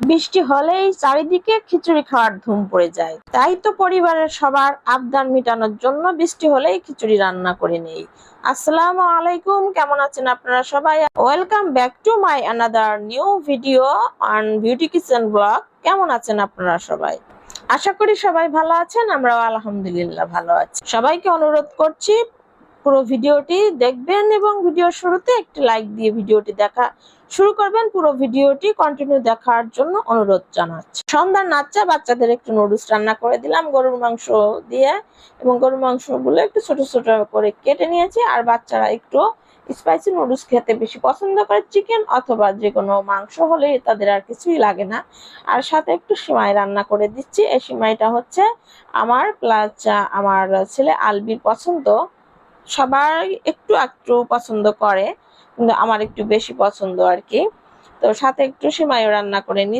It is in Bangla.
বৃষ্টি হলেই চারিদিকে খিচুড়ি খাওয়ার ধুম পড়ে যায়। তাই তো পরিবারের সবার আবদার মেটানোর জন্য বৃষ্টি হলেই খিচুড়ি রান্না করে নেই। আসসালামু আলাইকুম, কেমন আছেন আপনারা সবাই? Welcome back to my another new video on beauty kitchen blog. কেমন আছেন আপনারা সবাই? আশা করি সবাই ভালো আছেন, আমরাও আলহামদুলিল্লাহ ভালো আছি। সবাইকে অনুরোধ করছি পুরো ভিডিওটি দেখবেন এবং ভিডিওর শুরুতে একটি লাইক দিয়ে ভিডিওটি দেখা শুরু করবেন। পুরো ভিডিওটি কন্টিনিউ দেখার জন্য অনুরোধ জানাচ্ছি। সন্ধ্যার নাচ্চা বাচ্চাদের একটু নুডলস রান্না করে দিলাম গরুর মাংস দিয়ে, এবং গরুর মাংসগুলো একটু ছোট ছোট করে কেটে নিয়েছি। আর বাচ্চারা একটু স্পাইসি নুডলস খেতে বেশি পছন্দ করে, চিকেন অথবা যে কোনো মাংস হলে তাদের আর কিছুই লাগে না। আর সাথে একটু সিমাই রান্না করে দিচ্ছি। এই সিমাইটা হচ্ছে আমার প্লাস আমার ছেলে আলবির পছন্দ। সবাই একটু একটু পছন্দ করে, কিন্তু আমার একটু বেশি পছন্দ আর কি। তো সাথে একটু সিমাইও রান্না করে নি।